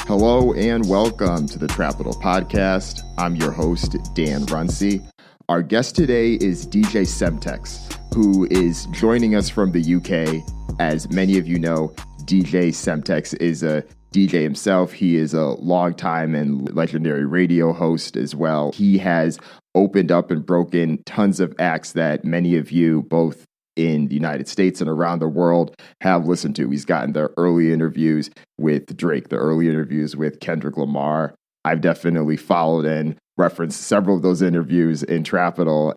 Hello and welcome to the Trapital Podcast. I'm your host, Dan Runcie. Our guest today is DJ Semtex, who is joining us from the UK. As many of you know, DJ Semtex is a DJ himself. He is a longtime and legendary radio host as well. He has opened up and broken tons of acts that many of you, both in the United States and around the world, have listened to. He's gotten the early interviews with Drake, the early interviews with Kendrick Lamar. I've definitely followed and referenced several of those interviews in Trapital.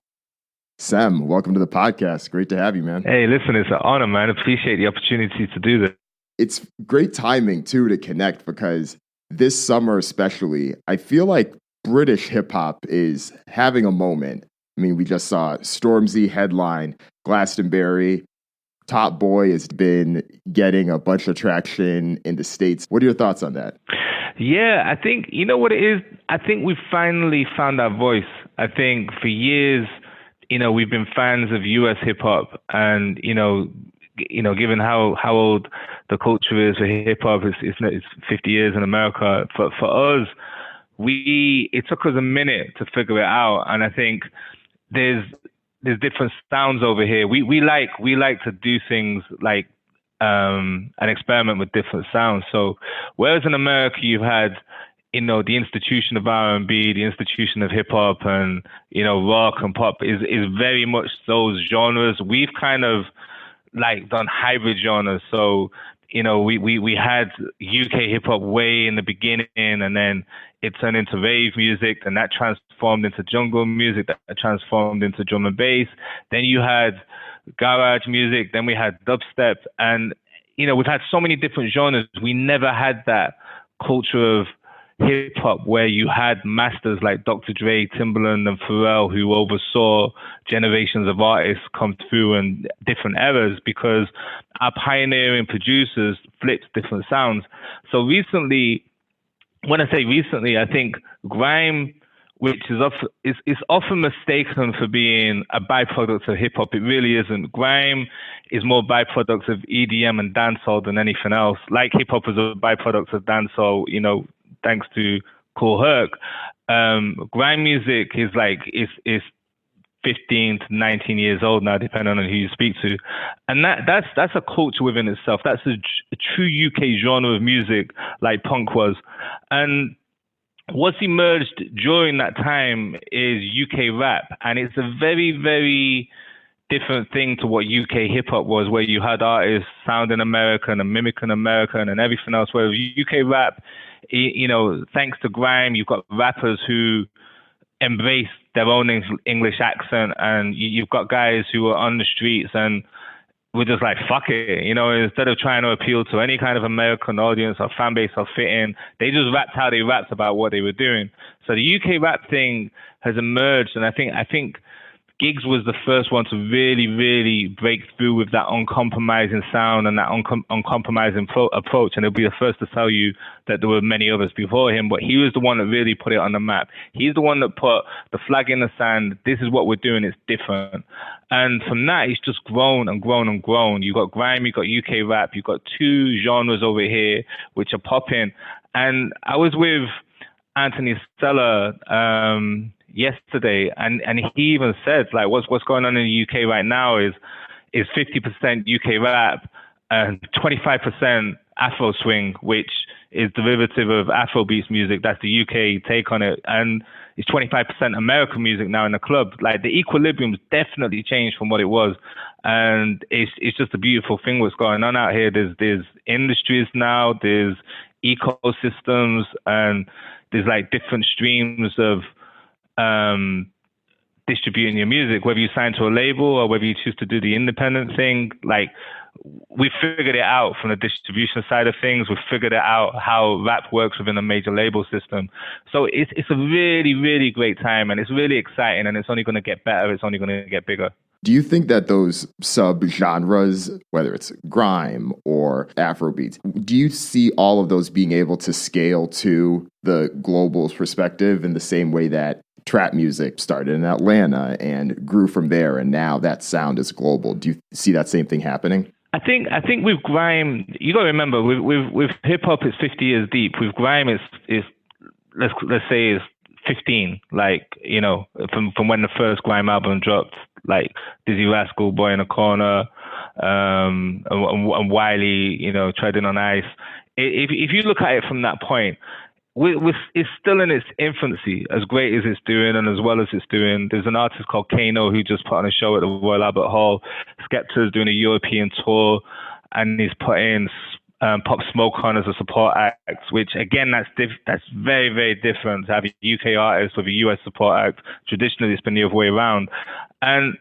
Sem, welcome to the podcast. Great to have you, man. Hey, listen, it's an honor, man. Appreciate the opportunity to do this. It's great timing, too, to connect because this summer especially, I feel like British hip-hop is having a moment. I mean, we just saw Stormzy headline Glastonbury. Top Boy has been getting a bunch of traction in the States. What are your thoughts on that? Yeah, I think, you know what it is? I think we've finally found our voice. I think for years, we've been fans of US hip-hop and, given how old the culture is for hip-hop, it's 50 years in America. For us, it took us a minute to figure it out. And I think there's different sounds over here. We like to do things like an experiment with different sounds. So whereas in America you've had the institution of R&B, the institution of hip hop, and rock and pop is very much those genres. We've kind of like done hybrid genres. So we had UK hip hop way in the beginning, and then it turned into rave music, and that transformed into jungle music, that transformed into drum and bass. Then you had garage music, then we had dubstep, and we've had so many different genres. We never had that culture of hip hop where you had masters like Dr. Dre, Timbaland, and Pharrell who oversaw generations of artists come through in different eras because our pioneering producers flipped different sounds. So recently, when I say recently, I think grime, which is often mistaken for being a byproduct of hip hop. It really isn't. Grime is more byproduct of EDM and dancehall than anything else. Like hip hop is a byproduct of dancehall, thanks to Kool Herc. Grime music is 15 to 19 years old now, depending on who you speak to. And that's a culture within itself. That's a true UK genre of music like punk was. And what's emerged during that time is UK rap. And it's a very, very different thing to what UK hip hop was, where you had artists sounding American and mimicking American and everything else. Whereas UK rap, thanks to grime, you've got rappers who embrace their own English accent, and you've got guys who are on the streets and we're just like, fuck it, instead of trying to appeal to any kind of American audience or fan base or fit in, they just rapped how they rapped about what they were doing. So the UK rap thing has emerged, and I think Giggs was the first one to really, really break through with that uncompromising sound and that uncompromising approach. And he'll be the first to tell you that there were many others before him, but he was the one that really put it on the map. He's the one that put the flag in the sand. This is what we're doing. It's different. And from that, it's just grown and grown and grown. You've got grime, you've got UK rap, you've got two genres over here which are popping. And I was with Anthony Stella yesterday, and he even said, like, what's going on in the UK right now is 50% UK rap and 25% Afro swing, which is derivative of Afrobeats music. That's the UK take on it, and it's 25% American music now in the club. Like, the equilibrium's definitely changed from what it was, and it's just a beautiful thing what's going on out here. There's industries now, there's ecosystems, and there's like different streams of distributing your music, whether you sign to a label or whether you choose to do the independent thing. Like, we figured it out from the distribution side of things. We've figured it out how rap works within a major label system. So it's a really, really great time, and it's really exciting, and it's only going to get better. It's only going to get bigger. Do you think that those sub-genres, whether it's grime or Afrobeats, do you see all of those being able to scale to the global perspective in the same way that trap music started in Atlanta and grew from there, and now that sound is global? Do you see that same thing happening? think with grime, you got to remember with hip hop, it's 50 years deep. With grime, it's let's say it's 15. Like, you know, from when the first grime album dropped, like Dizzy Rascal, Boy in a Corner, and Wiley, you know, Treading on Ice. If you look at it from that point, it's still in its infancy, as great as it's doing and as well as it's doing. There's an artist called Kano who just put on a show at the Royal Albert Hall. Skepta's doing a European tour, and he's putting Pop Smoke on as a support act, which again, that's very, very different to have a UK artist with a US support act. Traditionally, it's been the other way around. And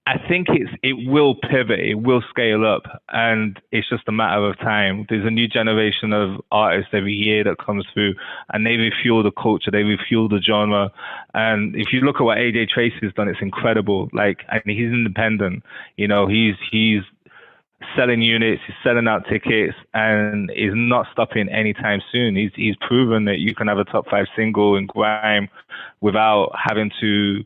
I think it will pivot, it will scale up, and it's just a matter of time. There's a new generation of artists every year that comes through, and they refuel the culture, they refuel the genre. And if you look at what AJ Tracy's done, it's incredible. Like, I mean, he's independent. You know, he's selling units, he's selling out tickets, and is not stopping anytime soon. He's proven that you can have a top 5 single in grime without having to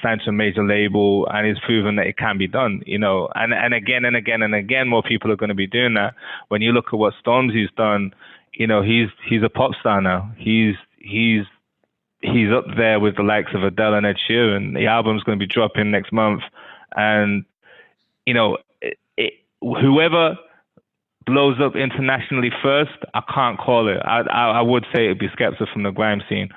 sign to a major label, and he's proven that it can be done, you know, and again and again and again, more people are going to be doing that. When you look at what Stormzy's done, you know, he's a pop star now. He's up there with the likes of Adele and Ed Sheeran. The album's going to be dropping next month, and you know, whoever blows up internationally first, I can't call it. I would say it'd be Skepta from the grime scene,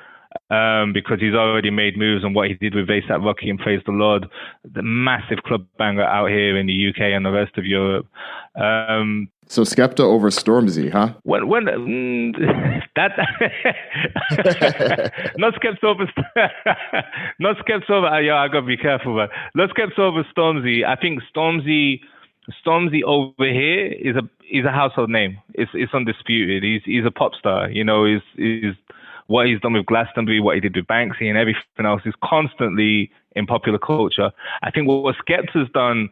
because he's already made moves on what he did with A$AP Rocky and Praise the Lord, the massive club banger out here in the UK and the rest of Europe. So Skepta over Stormzy, huh? That not Skepta over, not Skepta over. Yeah, I gotta be careful, but not Skepta over Stormzy. I think Stormzy over here is a household name. It's undisputed. He's a pop star. You know, he's what he's done with Glastonbury, what he did with Banksy, and everything else is constantly in popular culture. I think what Skepta's done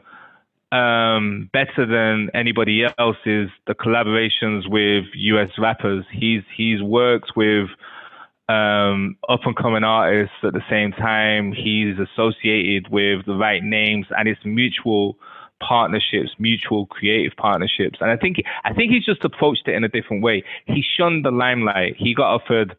better than anybody else is the collaborations with US rappers. He's worked with up and coming artists at the same time. He's associated with the right names, and it's mutual partnerships, mutual creative partnerships. And I think he's just approached it in a different way. He shunned the limelight. He got offered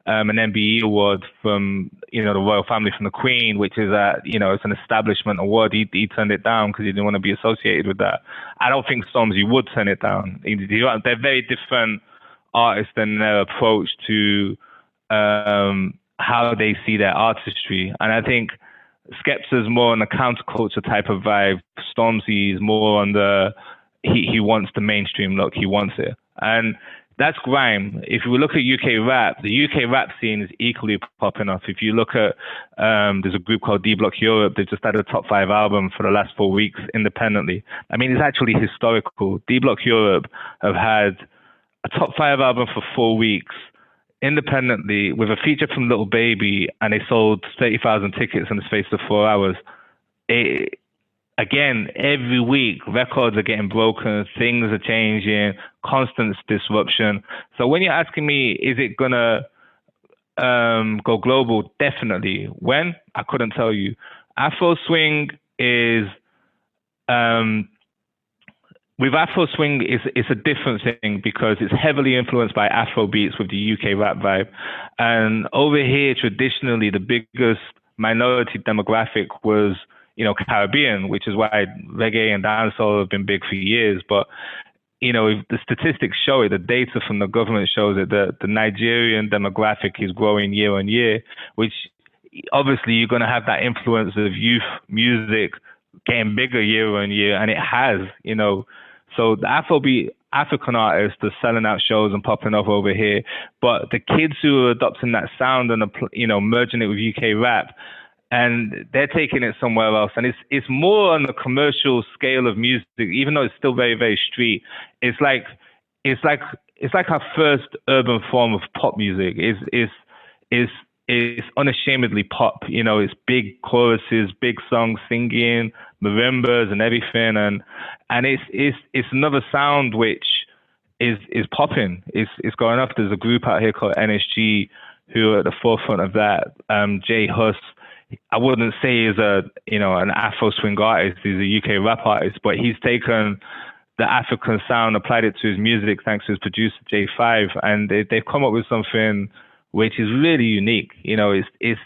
an MBE award from, you know, the royal family, from the Queen, which is it's an establishment award. He turned it down because he didn't want to be associated with that. I don't think Stormzy would turn it down. They're very different artists in their approach to how they see their artistry. And I think Skepta's more on the counterculture type of vibe. Stormzy is more on he wants the mainstream look. He wants it. And that's grime. If we look at UK rap, the UK rap scene is equally popping off. If you look at, there's a group called D Block Europe. They just had a top 5 album for the last 4 weeks independently. I mean, it's actually historical. D Block Europe have had a top 5 album for 4 weeks independently with a feature from Little Baby, and they sold 30,000 tickets in the space of 4 hours. Again, every week, records are getting broken, things are changing, constant disruption. So when you're asking me, is it going to go global? Definitely. When? I couldn't tell you. Afro Swing is, with Afro Swing, it's a different thing because it's heavily influenced by Afro beats with the UK rap vibe. And over here, traditionally, the biggest minority demographic was, you know, Caribbean, which is why reggae and dancehall have been big for years. But, you know, if the statistics show it, the data from the government shows it, the Nigerian demographic is growing year on year, which obviously you're going to have that influence of youth music getting bigger year on year, and it has, you know. So the Afrobeat African artists are selling out shows and popping up over here, but the kids who are adopting that sound and, you know, merging it with UK rap, and they're taking it somewhere else. And it's more on the commercial scale of music, even though it's still very, very street. It's like our first urban form of pop music. It's unashamedly pop. You know, it's big choruses, big songs, singing, marimbas and everything. And it's another sound which is popping. It's going up. There's a group out here called NSG who are at the forefront of that. Jay Huss, I wouldn't say he's an Afro swing artist. He's a UK rap artist, but he's taken the African sound, applied it to his music thanks to his producer J5, and they've come up with something which is really unique. It's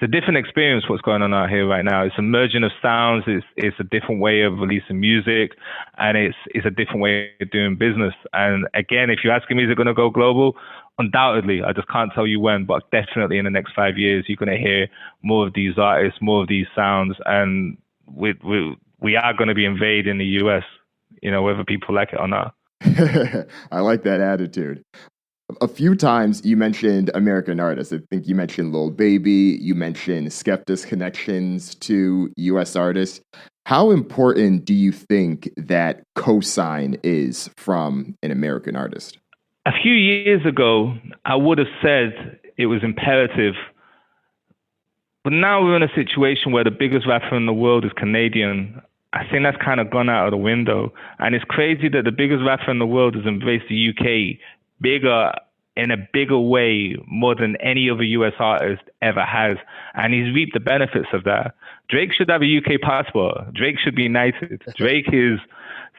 a different experience what's going on out here right now. It's a merging of sounds. It's a different way of releasing music, and it's a different way of doing business. And again, if you're asking me, is it going to go global? Undoubtedly, I just can't tell you when, but definitely in the next 5 years, you're going to hear more of these artists, more of these sounds, and we are going to be invading the US, whether people like it or not. I like that attitude. A few times you mentioned American artists. I think you mentioned Lil Baby, you mentioned Skepta's connections to US artists. How important do you think that cosign is from an American artist? A few years ago, I would have said it was imperative. But now we're in a situation where the biggest rapper in the world is Canadian. I think that's kind of gone out of the window. And it's crazy that the biggest rapper in the world has embraced the UK in a bigger way more than any other US artist ever has. And he's reaped the benefits of that. Drake should have a UK passport. Drake should be united. Drake is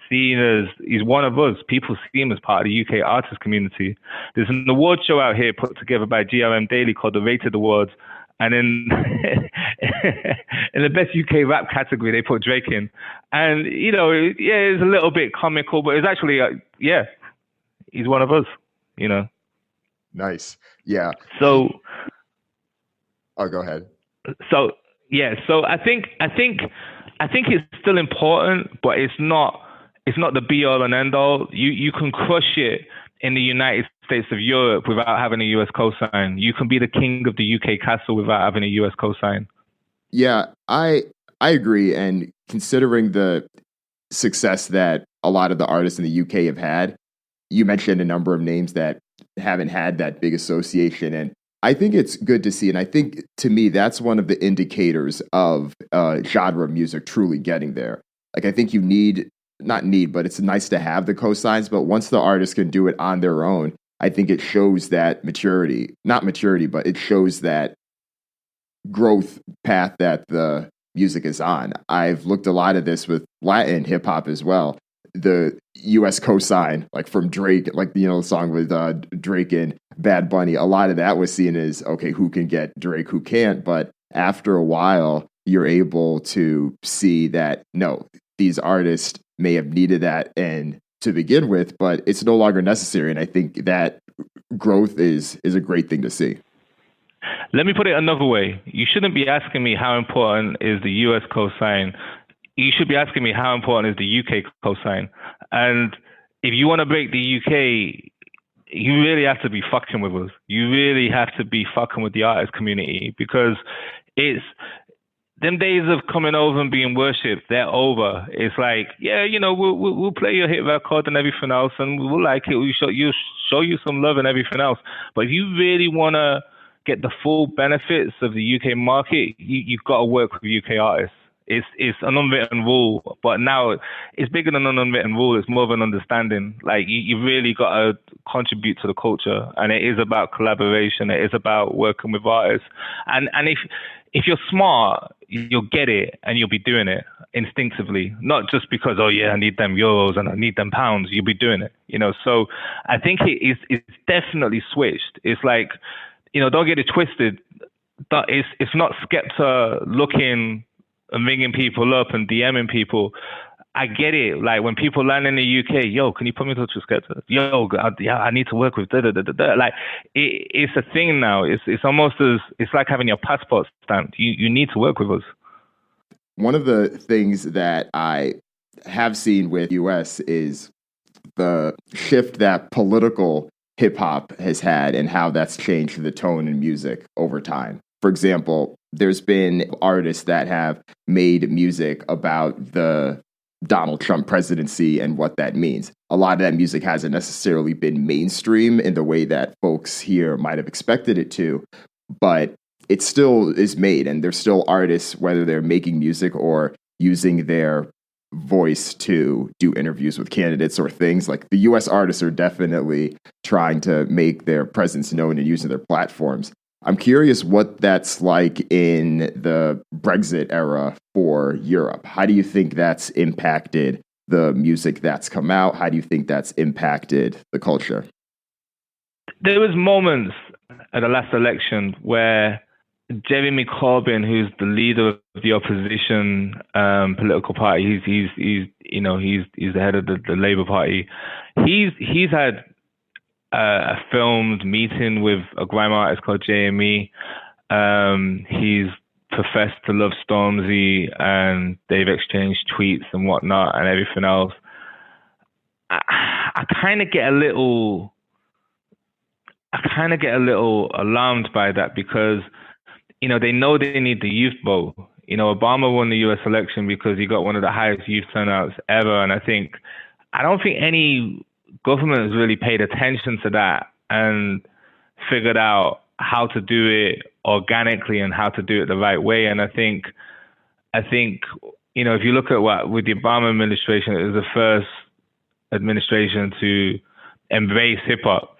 seen as, he's one of us. People see him as part of the UK artist community. There's an award show out here put together by GRM Daily called the Rated Awards. And in the best UK rap category, they put Drake in. And, it's a little bit comical, but it's actually, he's one of us, Nice. Yeah. So. Oh, go ahead. So I think it's still important, but it's not the be all and end all. You can crush it in the United States of Europe without having a US cosign. You can be the king of the UK castle without having a US cosign. Yeah, I agree. And considering the success that a lot of the artists in the UK have had, you mentioned a number of names that haven't had that big association. And I think it's good to see. And I think, to me, that's one of the indicators of genre of music truly getting there. Like, I think but it's nice to have the cosigns. But once the artist can do it on their own, I think it shows that not maturity, but it shows that growth path that the music is on. I've looked a lot at this with Latin hip hop as well. The US cosign, like from Drake, like, the song with Drake and Bad Bunny, a lot of that was seen as, okay, who can get Drake, who can't? But after a while, you're able to see that, no, these artists may have needed that and to begin with, but it's no longer necessary. And I think that growth is a great thing to see. Let me put it another way. You shouldn't be asking me how important is the US cosign. You should be asking me how important is the UK cosign. And if you want to break the UK, you really have to be fucking with us. You really have to be fucking with the artist community, because it's them days of coming over and being worshipped, they're over. It's like, we'll play your hit record and everything else, and we'll like it. We'll show you some love and everything else. But if you really want to get the full benefits of the UK market, you've got to work with UK artists. It's an unwritten rule, but now it's bigger than an unwritten rule. It's more of an understanding. Like, you really got to contribute to the culture, and it is about collaboration. It is about working with artists. And if you're smart, you'll get it, and you'll be doing it instinctively, not just because, oh yeah, I need them euros and I need them pounds. You'll be doing it, So I think it's definitely switched. It's like, don't get it twisted. It's not Skepta looking and ringing people up and DMing people. I get it. Like, when people land in the UK, yo, can you put me in touch with Skepta? Yo, I need to work with da-da-da-da-da. Like, it's a thing now. It's almost it's like having your passport stamped. You need to work with us. One of the things that I have seen with US is the shift that political hip hop has had and how that's changed the tone in music over time. For example, there's been artists that have made music about the Donald Trump presidency and what that means. A lot of that music hasn't necessarily been mainstream in the way that folks here might have expected it to, but it still is made, and there's still artists, whether they're making music or using their voice to do interviews with candidates or things. Like, the US artists are definitely trying to make their presence known and using their platforms. I'm curious what that's like in the Brexit era for Europe. How do you think that's impacted the music that's come out? How do you think that's impacted the culture? There was moments at the last election where Jeremy Corbyn, who's the leader of the opposition political party, he's the head of the Labour Party. He's had a filmed meeting with a grime artist called JME. He's professed to love Stormzy, and they've exchanged tweets and whatnot and everything else. I kind of get a little alarmed by that because, they know they need the youth vote. Obama won the US election because he got one of the highest youth turnouts ever. And I don't think any government has really paid attention to that and figured out how to do it organically and how to do it the right way. And I think, if you look at with the Obama administration, it was the first administration to embrace hip hop.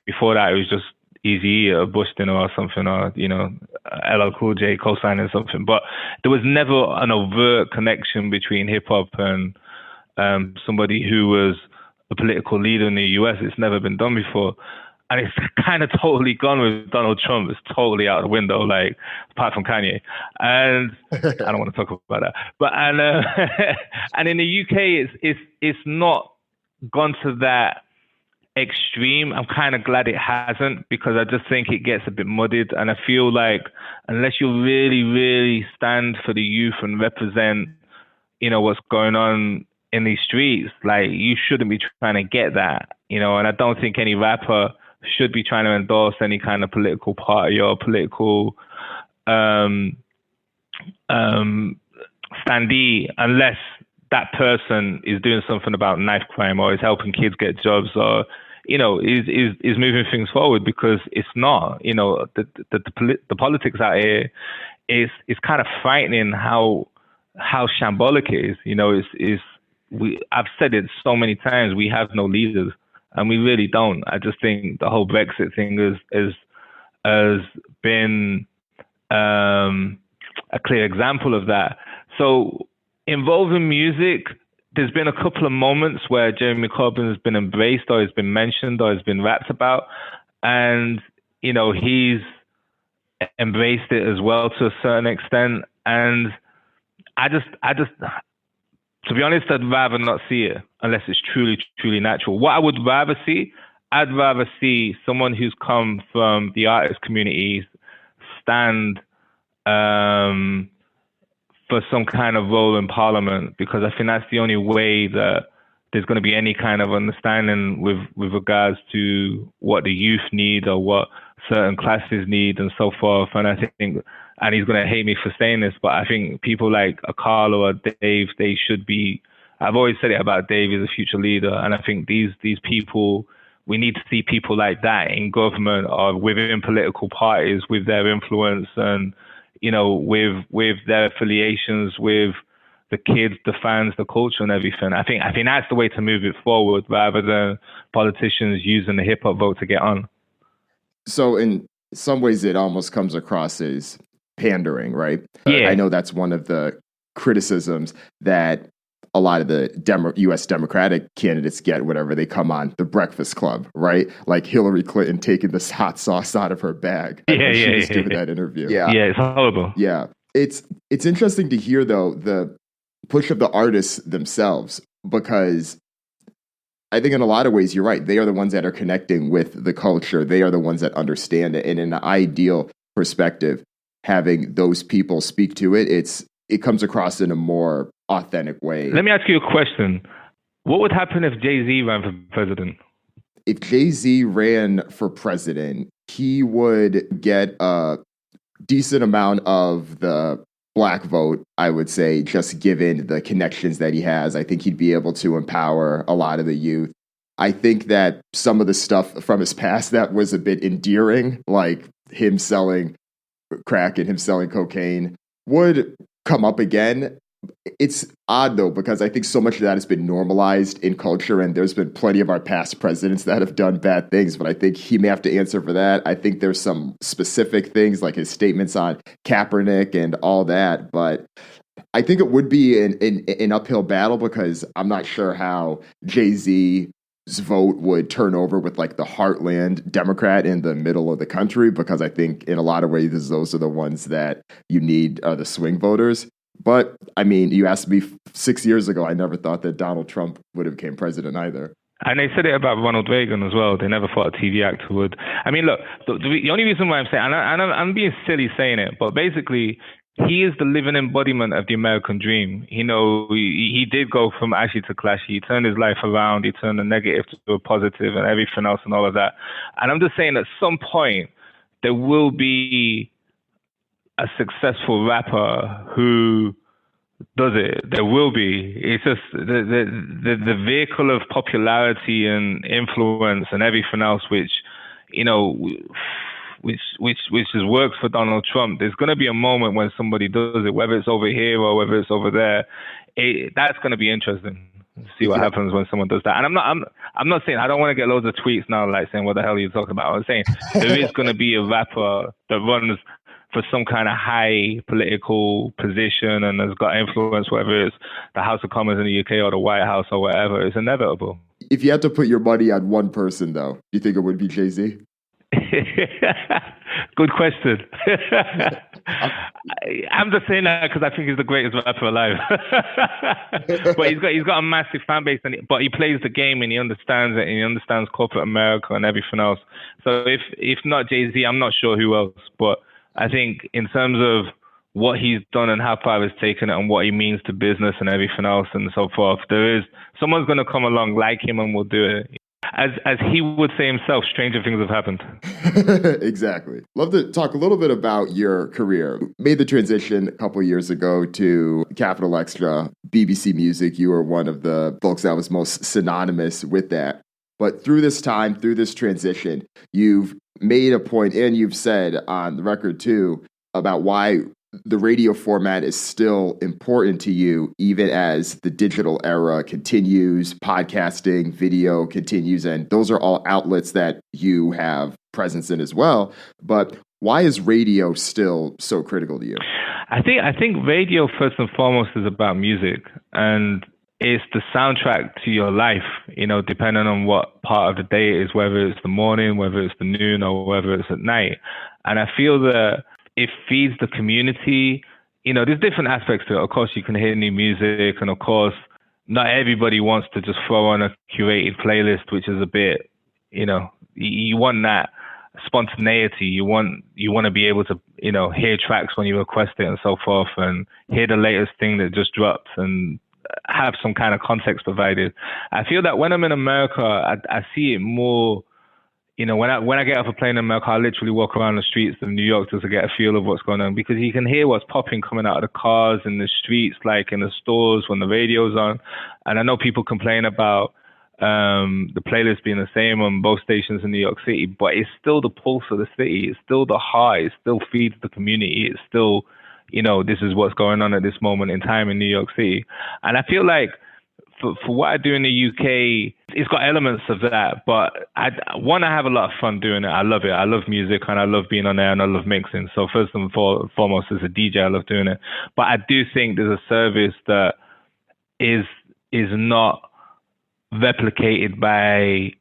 Before that, it was just Eazy or Bush Dinner or something, or LL Cool J co-signing something. But there was never an overt connection between hip hop and somebody who was a political leader in the US. It's never been done before. And it's kind of totally gone with Donald Trump. It's totally out the window, like, apart from Kanye. And I don't want to talk about that. But and in the UK, it's not gone to that extreme. I'm kind of glad it hasn't, because I just think it gets a bit muddied. And I feel like unless you really, really stand for the youth and represent, what's going on in these streets, like, you shouldn't be trying to get that, and I don't think any rapper should be trying to endorse any kind of political party or political standee unless that person is doing something about knife crime or is helping kids get jobs or, is moving things forward, because it's not, the politics out here is kind of frightening how shambolic it is. I've said it so many times, we have no leaders, and we really don't. I just think the whole Brexit thing has been a clear example of that. So involving music, there's been a couple of moments where Jeremy Corbyn has been embraced or has been mentioned or has been rapped about. And, he's embraced it as well to a certain extent. And I just, to be honest, I'd rather not see it unless it's truly, truly natural. What I would rather see, I'd rather see someone who's come from the artist community stand for some kind of role in Parliament, because I think that's the only way that there's going to be any kind of understanding with regards to what the youth need or what certain classes need and so forth. And I think, and he's going to hate me for saying this, but I think people like a Carl or a Dave, they should be, I've always said it about Dave as a future leader. And I think these people, we need to see people like that in government or within political parties with their influence and, with their affiliations with the kids, the fans, the culture and everything. I think that's the way to move it forward, rather than politicians using the hip hop vote to get on. So in some ways it almost comes across as pandering, right? Yeah. I know that's one of the criticisms that a lot of the U.S. Democratic candidates get whenever they come on The Breakfast Club, right? Like Hillary Clinton taking this hot sauce out of her bag. She was doing that interview. Yeah, it's horrible. Yeah. It's interesting to hear, though, the push of the artists themselves, because I think in a lot of ways, you're right. They are the ones that are connecting with the culture. They are the ones that understand it. And in an ideal perspective, having those people speak to it, it comes across in a more authentic way. Let me ask you a question. What would happen if Jay-Z ran for president? If Jay-Z ran for president, he would get a decent amount of the Black vote, I would say, just given the connections that he has. I think he'd be able to empower a lot of the youth. I think that some of the stuff from his past that was a bit endearing, like him selling crack and him selling cocaine, would come up again. It's odd though, because I think so much of that has been normalized in culture, and there's been plenty of our past presidents that have done bad things, but I think he may have to answer for that. I think there's some specific things like his statements on Kaepernick and all that, but I think it would be an uphill battle, because I'm not sure how Jay-Z's vote would turn over with like the heartland Democrat in the middle of the country, because I think in a lot of ways those are the ones that you need are the swing voters. But I mean, you asked me 6 years ago, I never thought that Donald Trump would have become president either. And they said it about Ronald Reagan as well. They never thought a TV actor would. I mean, look, the only reason why I'm saying, and I'm being silly saying it, but basically, he is the living embodiment of the American dream. You know, he did go from ashy to clashy. He turned his life around. He turned the negative to a positive and everything else and all of that. And I'm just saying, at some point, there will be a successful rapper who does it. There will be. It's just the vehicle of popularity and influence and everything else, which, you know, which has worked for Donald Trump. There's going to be a moment when somebody does it, whether it's over here or whether it's over there. That's going to be interesting. See what happens when someone does that. And I'm not saying, I don't want to get loads of tweets now like saying what the hell are you talking about. I'm saying there is going to be a rapper that runs for some kind of high political position and has got influence, whether it's the House of Commons in the UK or the White House or whatever. It's inevitable. If you had to put your money on one person, though, do you think it would be Jay-Z? Good question. I'm just saying that because I think he's the greatest rapper alive. But he's got a massive fan base, but he plays the game and he understands it, and he understands corporate America and everything else. So if not Jay-Z, I'm not sure who else. But I think in terms of what he's done and how far he's taken it and what he means to business and everything else and so forth, someone's going to come along like him and will do it. As he would say himself, stranger things have happened. Exactly. Love to talk a little bit about your career. Made the transition a couple of years ago to Capital Extra, BBC Music. You were one of the folks that was most synonymous with that. But through this time, through this transition, you've made a point, and you've said on the record too, about why the radio format is still important to you, even as the digital era continues, podcasting, video continues, and those are all outlets that you have presence in as well. But why is radio still so critical to you? I think radio first and foremost is about music, and it's the soundtrack to your life, you know, depending on what part of the day it is, whether it's the morning, whether it's the noon, or whether it's at night. And I feel that it feeds the community. You know, there's different aspects to it. Of course, you can hear new music, and of course, not everybody wants to just throw on a curated playlist, which is a bit, you know, you want that spontaneity. You want to be able to, you know, hear tracks when you request it and so forth, and hear the latest thing that just dropped and have some kind of context provided. I feel that when I'm in America, I see it more. You know, when I get off a plane in America, I literally walk around the streets of New York just to get a feel of what's going on, because you can hear what's popping coming out of the cars in the streets, like in the stores when the radio's on. And I know people complain about the playlist being the same on both stations in New York City, but it's still the pulse of the city. It's still the heart. It still feeds the community. It's still, you know, this is what's going on at this moment in time in New York City. And I feel like for what I do in the UK, it's got elements of that. But I have a lot of fun doing it. I love it. I love music, and I love being on air, and I love mixing. So first and foremost, as a DJ, I love doing it. But I do think there's a service that is not replicated by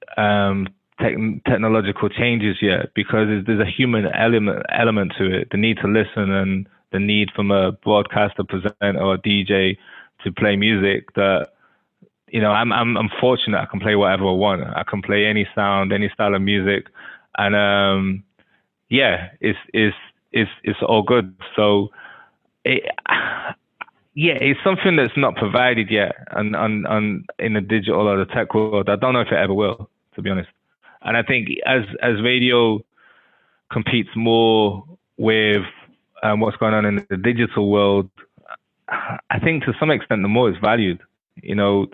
technological changes yet, because there's a human element to it. The need to listen and the need from a broadcaster, presenter, or a DJ to play music that, you know, I'm fortunate. I can play whatever I want. I can play any sound, any style of music, and it's all good. So, it's something that's not provided yet, on in the digital or the tech world. I don't know if it ever will, to be honest. And I think as radio competes more with what's going on in the digital world, I think to some extent the more it's valued. You know.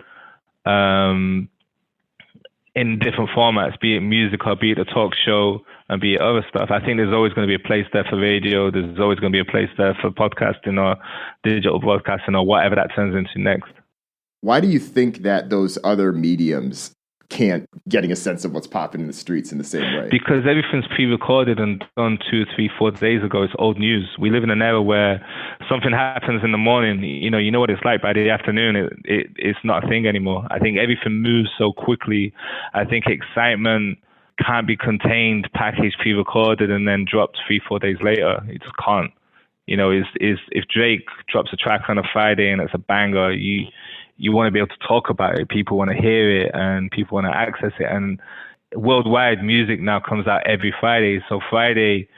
in different formats, be it music or be it a talk show and be it other stuff. I think there's always going to be a place there for radio. There's always going to be a place there for podcasting or digital broadcasting or whatever that turns into next. Why do you think that those other mediums can't getting a sense of what's popping in the streets in the same way? Because everything's pre-recorded and done 2, 3, 4 days ago. It's old news. We live in an era where something happens in the morning, you know what it's like by the afternoon. It's not a thing anymore. I think everything moves so quickly. I think excitement can't be contained, packaged, pre-recorded, and then dropped 3, 4 days later. It just can't. If Drake drops a track on a Friday and it's a banger, you want to be able to talk about it. People want to hear it and people want to access it. And worldwide, music now comes out every Friday. So Friday,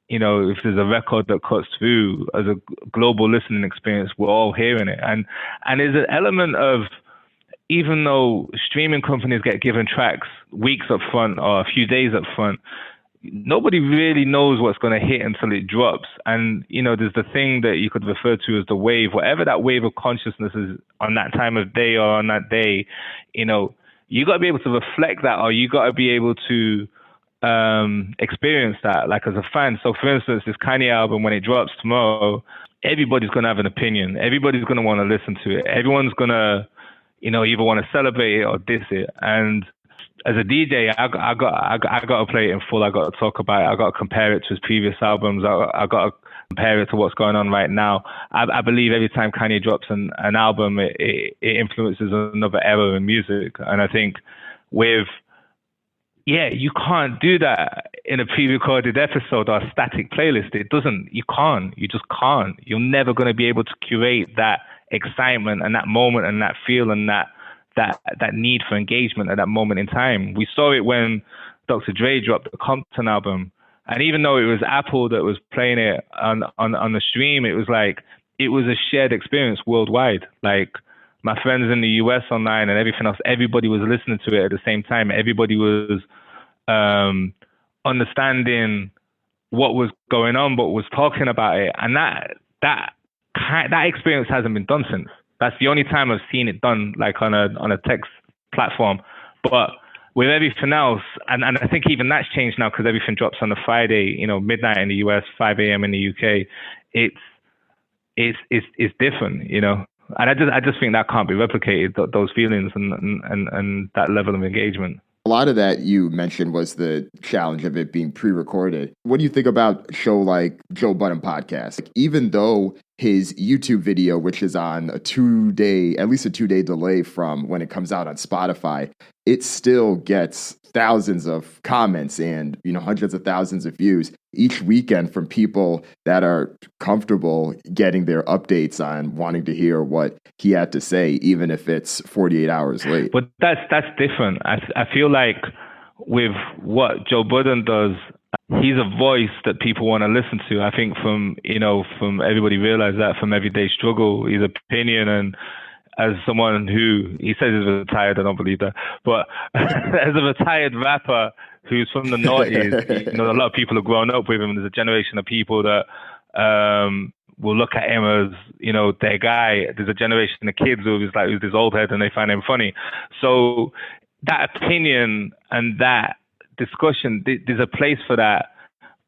if there's a record that cuts through as a global listening experience, we're all hearing it. And there's an element of, even though streaming companies get given tracks weeks up front or a few days up front, nobody really knows what's going to hit until it drops. And, there's the thing that you could refer to as the wave, whatever that wave of consciousness is on that time of day or on that day, you got to be able to reflect that, or you got to be able to experience that, like as a fan. So for instance, this Kanye album, when it drops tomorrow, everybody's going to have an opinion. Everybody's going to want to listen to it. Everyone's going to, either want to celebrate it or diss it. And as a DJ, I got to play it in full. I got to talk about it. I got to compare it to his previous albums. I got to compare it to what's going on right now. I believe every time Kanye drops an album, it influences another era in music. And I think you can't do that in a pre-recorded episode or a static playlist. You just can't. You're never going to be able to curate that excitement and that moment and that feel and that need for engagement at that moment in time. We saw it when Dr. Dre dropped the Compton album. And even though it was Apple that was playing it on the stream, it was a shared experience worldwide. Like my friends in the US online and everything else, everybody was listening to it at the same time. Everybody was understanding what was going on, but was talking about it. And that experience hasn't been done since. That's the only time I've seen it done, like on a text platform. But with everything else, and I think even that's changed now because everything drops on a Friday, midnight in the US, 5 a.m. in the UK. It's different, And I just think that can't be replicated. Those feelings and that level of engagement. A lot of that you mentioned was the challenge of it being pre-recorded. What do you think about a show like Joe Budden podcast? Like, even though his YouTube video, which is on at least a 2-day delay from when it comes out on Spotify, it still gets thousands of comments and, hundreds of thousands of views each weekend from people that are comfortable getting their updates on wanting to hear what he had to say, even if it's 48 hours late. But that's different. I feel like with what Joe Budden does, he's a voice that people want to listen to. I think from everybody realize that from Everyday Struggle, his opinion, and as someone who, he says he's retired, I don't believe that, but as a retired rapper who's from the noughties, a lot of people have grown up with him. There's a generation of people that will look at him as, their guy. There's a generation of kids who's this old head and they find him funny. So that opinion and that discussion, there's a place for that,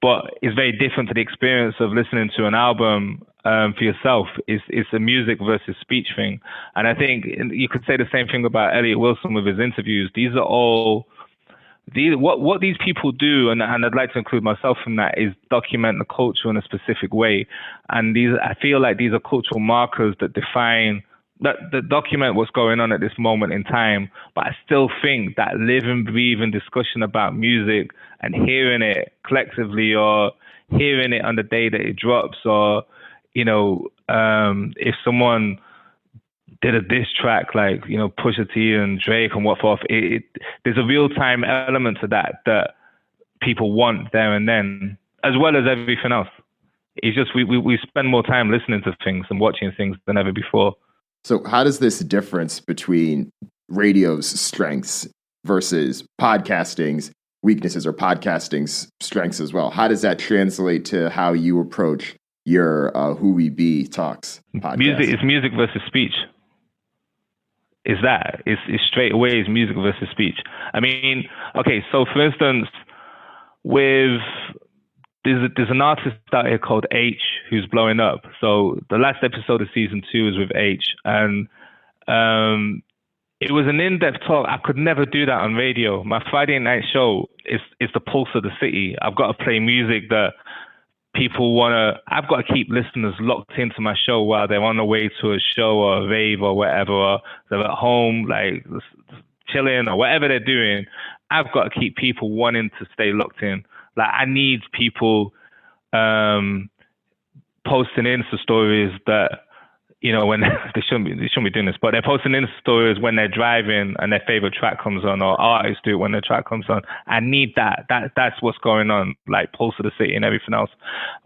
but it's very different to the experience of listening to an album for yourself. It's a music versus speech thing. And I think you could say the same thing about Elliot Wilson with his interviews. These are all, what these people do, and I'd like to include myself in that, is document the culture in a specific way. And I feel like these are cultural markers that define, that document what's going on at this moment in time. But I still think that living, breathing discussion about music and hearing it collectively, or hearing it on the day that it drops, or if someone did a diss track like Pusha T and Drake and what forth, there's a real time element to that people want there and then, as well as everything else. It's just we spend more time listening to things and watching things than ever before. So how does this difference between radio's strengths versus podcasting's weaknesses, or podcasting's strengths as well, how does that translate to how you approach your Who We Be Talks podcast? Music is music versus speech. is that. It's straight away is music versus speech. I mean, okay, so for instance, there's an artist out here called H who's blowing up. So the last episode of season 2 is with H, and it was an in-depth talk. I could never do that on radio. My Friday night show is the pulse of the city. I've got to play music that people I've got to keep listeners locked into my show while they're on the way to a show or a rave or whatever, or they're at home, like chilling or whatever they're doing. I've got to keep people wanting to stay locked in. Like, I need people posting Insta stories that, you know, when they shouldn't be doing this, but they're posting Insta stories when they're driving and their favorite track comes on, or artists do it when their track comes on. I need that. That's what's going on, like pulse of the city and everything else.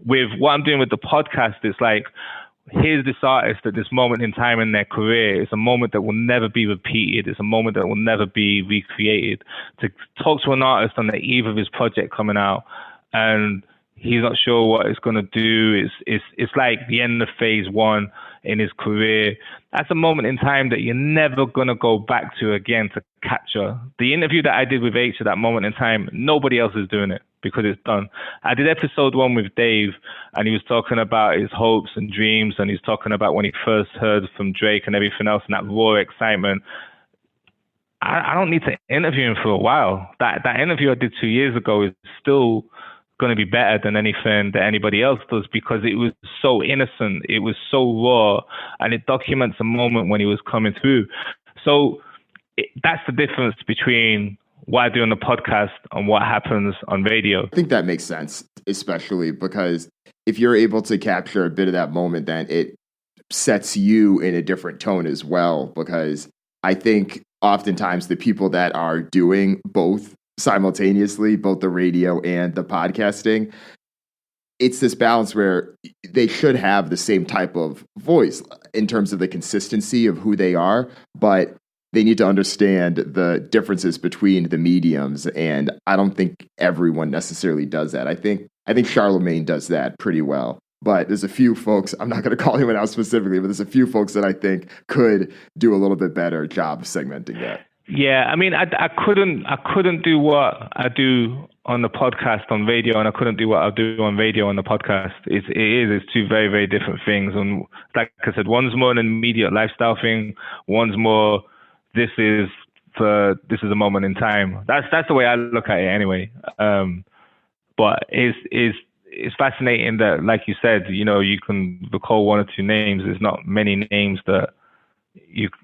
With what I'm doing with the podcast, it's like, here's this artist at this moment in time in their career. It's a moment that will never be repeated. It's a moment that will never be recreated. To talk to an artist on the eve of his project coming out and he's not sure what it's going to do. It's like the end of phase 1 in his career. That's a moment in time that you're never going to go back to again to capture. The interview that I did with H at that moment in time, nobody else is doing it because it's done. I did episode 1 with Dave, and he was talking about his hopes and dreams, and he's talking about when he first heard from Drake and everything else, and that raw excitement. I don't need to interview him for a while. That interview I did 2 years ago is still going to be better than anything that anybody else does, because it was so innocent, it was so raw, and it documents a moment when he was coming through. So that's the difference between what I do on the podcast and what happens on radio. I think that makes sense, especially because if you're able to capture a bit of that moment, then it sets you in a different tone as well, because I think oftentimes the people that are doing both simultaneously, both the radio and the podcasting, it's this balance where they should have the same type of voice in terms of the consistency of who they are, but they need to understand the differences between the mediums. And I don't think everyone necessarily does that. I think Charlemagne does that pretty well. But there's a few folks, I'm not going to call anyone out specifically, but there's a few folks that I think could do a little bit better job segmenting that. Yeah, I mean, I couldn't do what I do on the podcast on radio, and I couldn't do what I do on radio on the podcast. It's two very, very different things. And like I said, one's more an immediate lifestyle thing. One's more, this is a moment in time. That's the way I look at it anyway. But it's fascinating that, like you said, you know, you can recall 1 or 2 names. There's not many names that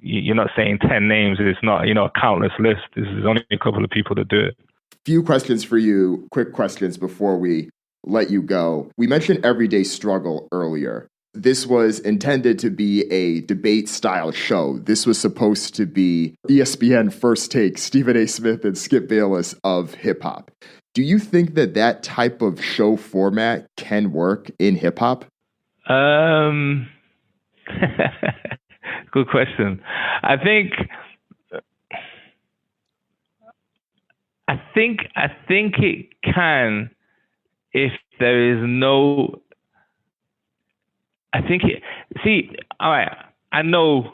you're not saying 10 names. It's not, you know, a countless list. There's only a couple of people that do it. Few questions for you, quick questions before we let you go. We mentioned Everyday Struggle earlier. This was intended to be a debate style show. This was supposed to be ESPN First Take, Stephen A. Smith and Skip Bayless of hip hop. Do you think that type of show format can work in hip hop? Good question. I think it can if there is no. All right. I know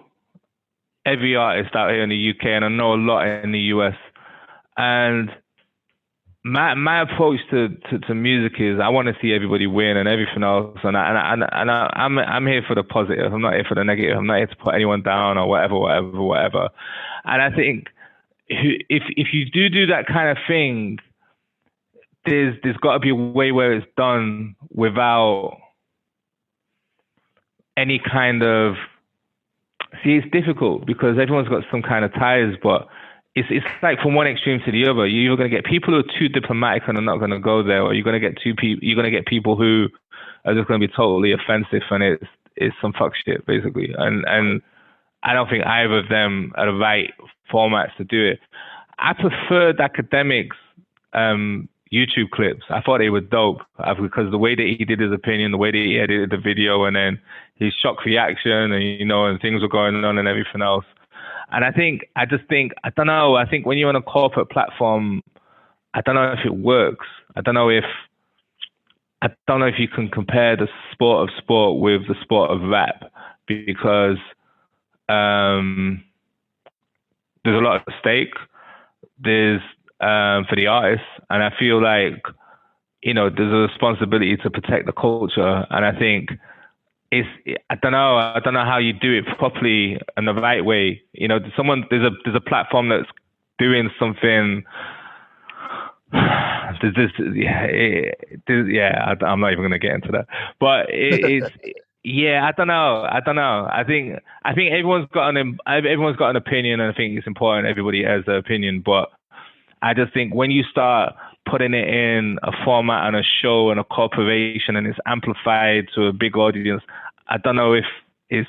every artist out here in the UK, and I know a lot in the US, and my approach to music is I want to see everybody win and everything else, and I'm here for the positive. I'm not here for the negative. I'm not here to put anyone down or whatever. And I think if you do that kind of thing, there's got to be a way where it's done without any kind of. See, it's difficult because everyone's got some kind of ties, but it's like from one extreme to the other. You're either going to get people who are too diplomatic and are not going to go there, or you're going to get people who are just going to be totally offensive, and it's some fuck shit basically. And I don't think either of them are the right formats to do it. I preferred Academic's YouTube clips. I thought they were dope because the way that he did his opinion, the way that he edited the video, and then his shock reaction, and and things were going on and everything else. And I don't know. I think when you're on a corporate platform, I don't know if it works. I don't know if you can compare the sport of sport with the sport of rap, because there's a lot at stake. There's for the artists, and I feel like, you know, there's a responsibility to protect the culture, and I think I don't know how you do it properly and the right way. You know, there's a platform that's doing something. I'm not even gonna get into that, but it's yeah, I don't know. I think everyone's got an opinion, and I think it's important everybody has their opinion, but I just think when you start putting it in a format and a show and a corporation and it's amplified to a big audience, I don't know if it's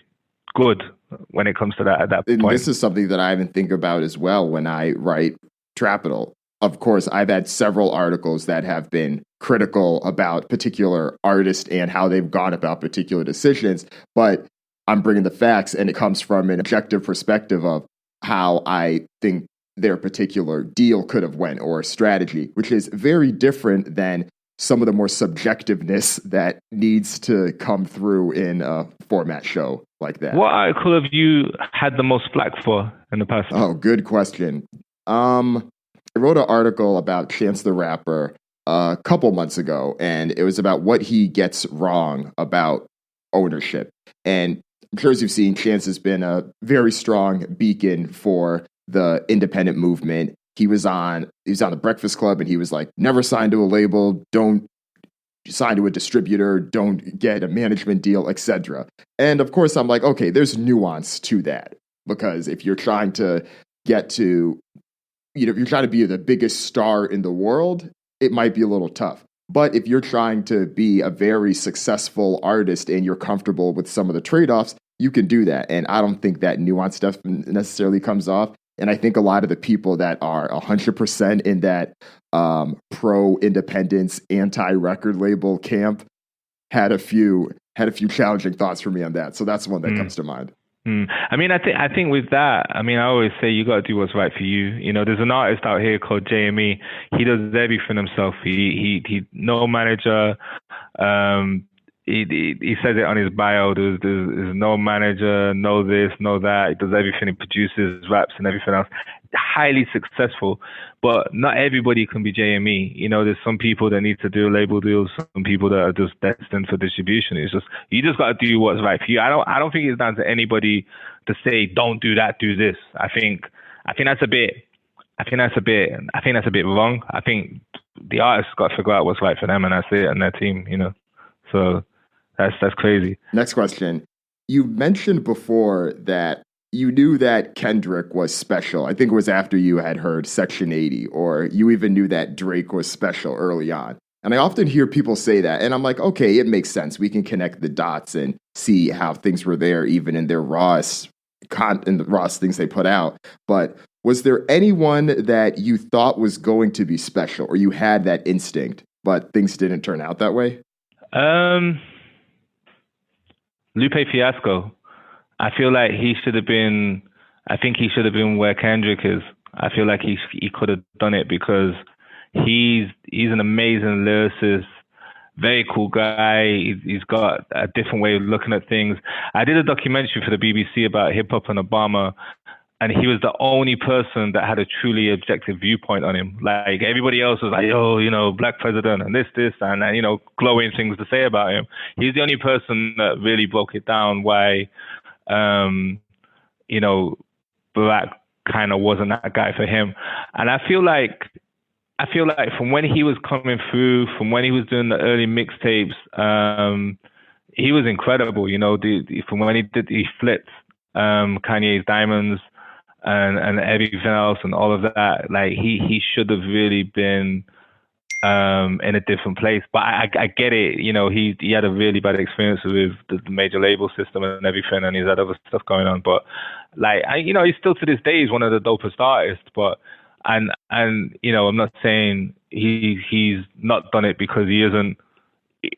good when it comes to that at that point. This is something that I even think about as well when I write Trapital. Of course, I've had several articles that have been critical about particular artists and how they've gone about particular decisions, but I'm bringing the facts, and it comes from an objective perspective of how I think their particular deal could have went, or strategy, which is very different than some of the more subjectiveness that needs to come through in a format show like that. What article have you had the most flack for in the past? Oh, good question. I wrote an article about Chance the Rapper a couple months ago, and it was about what he gets wrong about ownership. And I'm sure as you've seen, Chance has been a very strong beacon for the independent movement. He was on the Breakfast Club, and he was like, never sign to a label, don't sign to a distributor, don't get a management deal, etc. And of course, I'm like, okay, there's nuance to that, because if you're trying to get to, you know, if you're trying to be the biggest star in the world, it might be a little tough. But if you're trying to be a very successful artist and you're comfortable with some of the trade-offs, you can do that. And I don't think that nuance stuff necessarily comes off. And I think a lot of the people that are 100% in that pro-independence, anti-record label camp had a few challenging thoughts for me on that. So that's one that comes to mind. I mean, I think with that, I mean, I always say you got to do what's right for you. You know, there's an artist out here called JME. He does everything himself. He no manager. He says it on his bio. There's no manager, no this, no that. He does everything. He produces, raps, and everything else. Highly successful, but not everybody can be JME. You know, there's some people that need to do label deals, some people that are just destined for distribution. It's just, you just got to do what's right for you. I don't think it's down to anybody to say don't do that, do this. I think that's a bit wrong. I think the artists got to figure out what's right for them, and that's it, and their team. You know, so that's crazy. Next question. You mentioned before that you knew that Kendrick was special. I think it was after you had heard Section 80, or you even knew that Drake was special early on. And I often hear people say that, and I'm like, okay, it makes sense. We can connect the dots and see how things were there, even in their rawest things they put out. But was there anyone that you thought was going to be special, or you had that instinct, but things didn't turn out that way? Lupe Fiasco. I feel like he should have been where Kendrick is. I feel like he could have done it, because he's an amazing lyricist, very cool guy. He's got a different way of looking at things. I did a documentary for the BBC about hip-hop and Obama, and he was the only person that had a truly objective viewpoint on him. Like, everybody else was like, oh, you know, black president and this, and, you know, glowing things to say about him. He's the only person that really broke it down why, you know, Barack kind of wasn't that guy for him. And I feel like from when he was coming through, from when he was doing the early mixtapes, he was incredible. You know, from when he flipped Kanye's Diamonds and everything else and all of that, like he should have really been in a different place. But I get it. You know, he had a really bad experience with the major label system and everything, and he's had other stuff going on. But like, you know, he's still to this day he's one of the dopest artists. But and you know, I'm not saying he's not done it because he isn't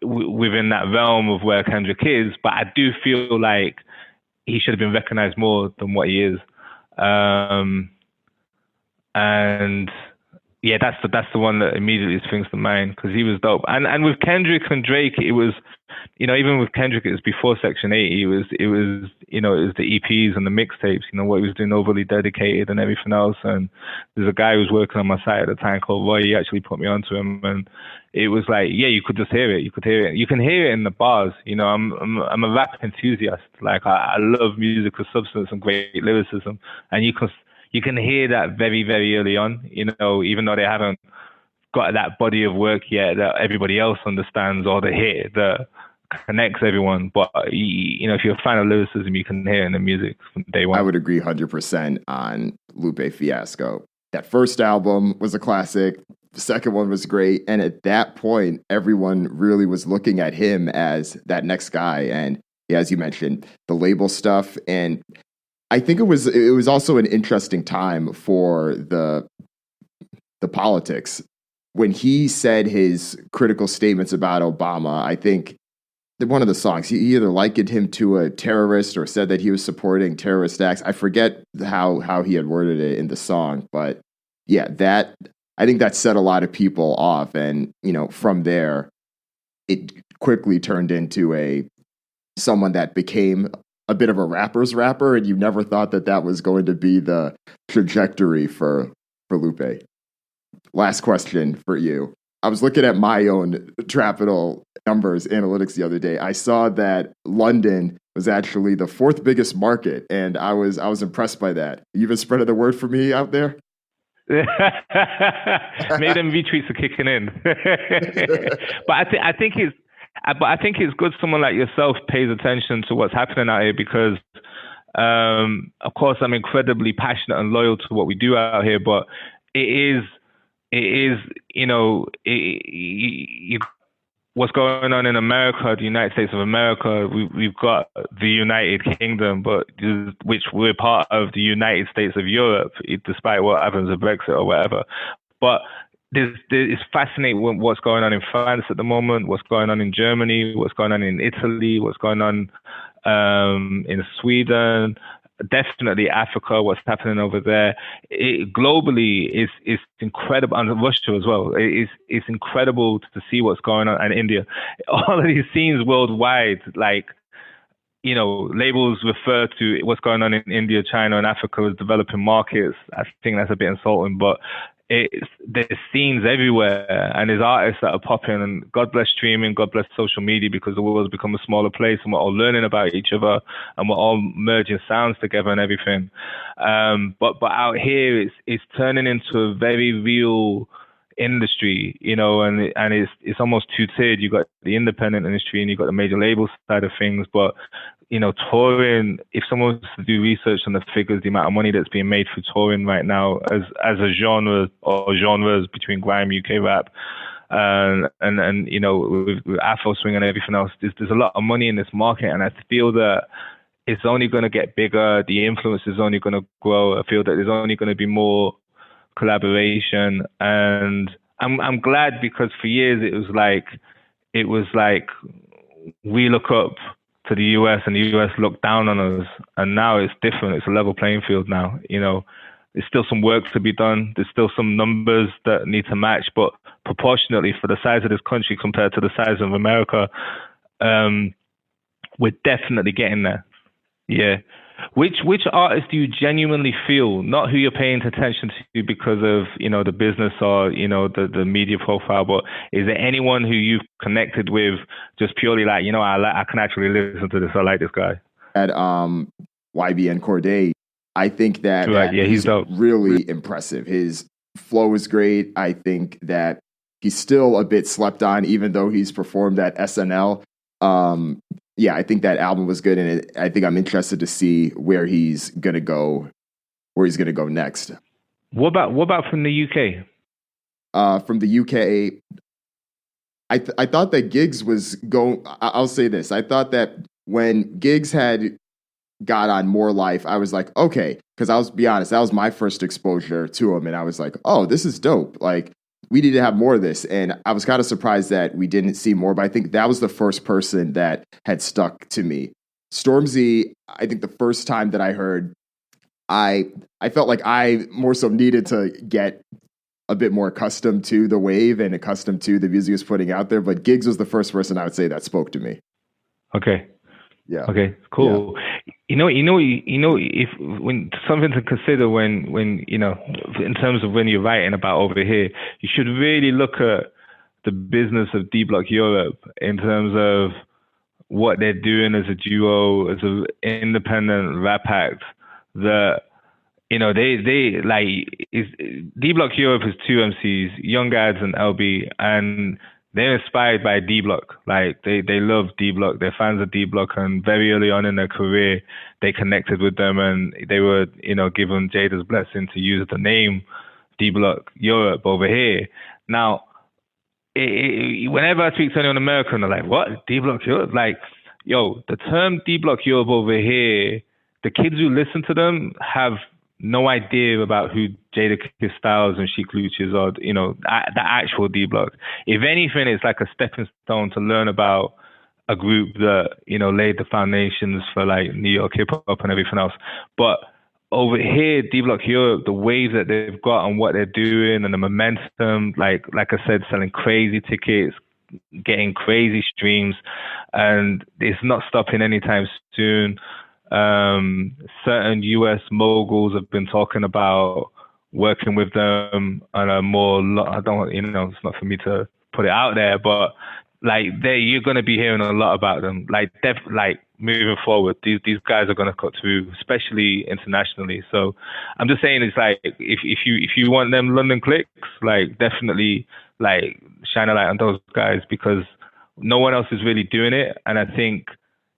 within that realm of where Kendrick is. But I do feel like he should have been recognized more than what he is. And Yeah, that's the one that immediately springs to mind because he was dope. And with Kendrick and Drake, it was, even with Kendrick, it was before Section 8. It was it was the EPs and the mixtapes. What he was doing, Overly Dedicated and everything else. And there's a guy who was working on my site at the time called Roy. He actually put me onto him, and it was like, yeah, you could just hear it. You could hear it. You can hear it in the bars. I'm a rap enthusiast. Like I love music with substance and great lyricism, and you can hear that very, very early on, even though they haven't got that body of work yet that everybody else understands, or the hit that connects everyone. But, if you're a fan of lyricism, you can hear it in the music from day one. I would agree 100% on Lupe Fiasco. That first album was a classic. The second one was great. And at that point, everyone really was looking at him as that next guy. And yeah, as you mentioned, the label stuff. And I think it was also an interesting time for the politics. When he said his critical statements about Obama, I think one of the songs, he either likened him to a terrorist or said that he was supporting terrorist acts. I forget how he had worded it in the song, but yeah, I think that set a lot of people off. And, from there, it quickly turned into someone that became a bit of a rapper's rapper, and you never thought that was going to be the trajectory for Lupe. Last question for you. I was looking at my own Trapital numbers analytics the other day. I saw that London was actually the fourth biggest market, and I was impressed by that. You even spreading the word for me out there? Maybe them retweets are kicking in. But I think it's good someone like yourself pays attention to what's happening out here because, of course, I'm incredibly passionate and loyal to what we do out here, but what's going on in America, the United States of America, we've got the United Kingdom, but which we're part of the United States of Europe, despite what happens with Brexit or whatever. But it's fascinating what's going on in France at the moment, what's going on in Germany, what's going on in Italy, what's going on in Sweden, definitely Africa, what's happening over there. Globally, it's incredible, and Russia as well. It's incredible to see what's going on, and India. All of these scenes worldwide, like, labels refer to what's going on in India, China, and Africa as developing markets. I think that's a bit insulting, but there's scenes everywhere, and there's artists that are popping, and God bless streaming, God bless social media, because the world's become a smaller place, and we're all learning about each other, and we're all merging sounds together and everything. But out here, it's turning into a very real industry, and it's almost two-tiered. You got the independent industry and you got the major label side of things, but touring, if someone was to do research on the figures, the amount of money that's being made for touring right now as a genre or genres between grime, UK rap, and with Afro swing and everything else, there's a lot of money in this market, and I feel that it's only going to get bigger. The influence is only going to grow. I feel that there's only going to be more collaboration, and I'm glad, because for years it was like we look up to the US and the US look down on us, and now it's different. It's a level playing field now. There's still some work to be done. There's still some numbers that need to match, but proportionately for the size of this country compared to the size of America, we're definitely getting there. Yeah. Which artists do you genuinely feel, not who you're paying attention to because of, the business or, the media profile, but is there anyone who you've connected with just purely like, I can actually listen to this. I like this guy. At YBN Corday, I think that, right, yeah, he's really impressive. His flow is great. I think that he's still a bit slept on, even though he's performed at SNL. Yeah, I think that album was good, and I think I'm interested to see where he's gonna go next. What about from the UK? From the UK, I thought that Giggs was going. I'll say this: I thought that when Giggs had got on More Life, I was like, okay, because I'll be honest, that was my first exposure to him, and I was like, oh, this is dope. Like, we need to have more of this. And I was kind of surprised that we didn't see more, but I think that was the first person that had stuck to me. Stormzy, I think the first time that I heard, I felt like I more so needed to get a bit more accustomed to the wave and accustomed to the music he was putting out there. But Giggs was the first person I would say that spoke to me. Okay. Yeah. Okay. Cool. Yeah. If when something to consider when in terms of when you're writing about over here, you should really look at the business of D Block Europe in terms of what they're doing as a duo, as an independent rap act. That they like is D Block Europe is two MCs, Young Ads and LB, and they're inspired by D Block. Like they love D Block. They're fans of D Block, and very early on in their career, they connected with them, and they were given Jada's blessing to use the name D Block Europe over here. Now, whenever I speak to anyone American, they're like, "What D Block Europe?" Like, yo, the term D Block Europe over here, the kids who listen to them have no idea about who Jada Kiss Styles and Sheek Louch is, or the actual D Block. If anything, it's like a stepping stone to learn about a group that laid the foundations for like New York hip hop and everything else. But over here, D Block Europe, the wave that they've got and what they're doing and the momentum, like I said, selling crazy tickets, getting crazy streams, and it's not stopping anytime soon. Certain US moguls have been talking about working with them on a more, I don't, it's not for me to put it out there, but like you're going to be hearing a lot about them. Like moving forward, these guys are going to cut through, especially internationally. So I'm just saying, it's like if you want them London clicks, like definitely like shine a light on those guys, because no one else is really doing it. And I think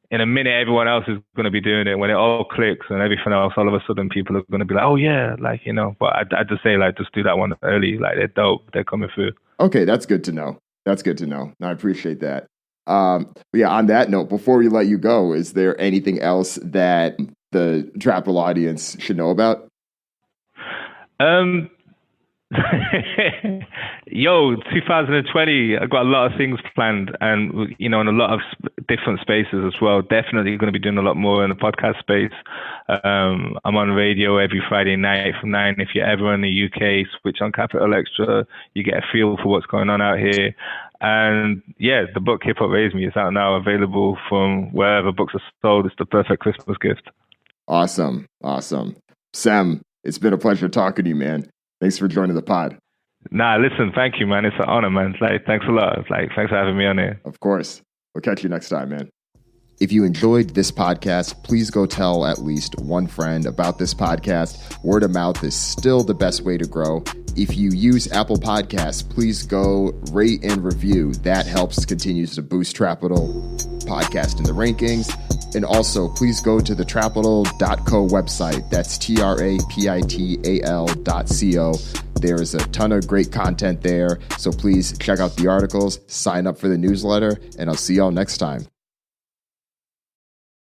in a minute, everyone else is going to be doing it. When it all clicks and everything else, all of a sudden people are going to be like, oh yeah, like, but I just say like, just do that one early. Like they're dope. They're coming through. Okay. That's good to know. I appreciate that. But yeah, on that note, before we let you go, is there anything else that the Trapital audience should know about? Yo, 2020, I've got a lot of things planned, and in a lot of different spaces as well. Definitely going to be doing a lot more in the podcast space. I'm on radio every Friday night from 9. If you're ever in the UK, switch on Capital Extra. You get a feel for what's going on out here. And yeah, the book Hip Hop Raised Me is out now, available from wherever books are sold. It's the perfect Christmas gift. Awesome. Sem, it's been a pleasure talking to you, man. Thanks for joining the pod. Nah, listen, thank you, man. It's an honor, man. Like, thanks a lot. Like, thanks for having me on here. Of course. We'll catch you next time, man. If you enjoyed this podcast, please go tell at least one friend about this podcast. Word of mouth is still the best way to grow. If you use Apple Podcasts, please go rate and review. That helps continues to boost Trapital podcast in the rankings. And also, please go to the trapital.co website. That's trapital.co. There's a ton of great content there. So please check out the articles, sign up for the newsletter, and I'll see y'all next time.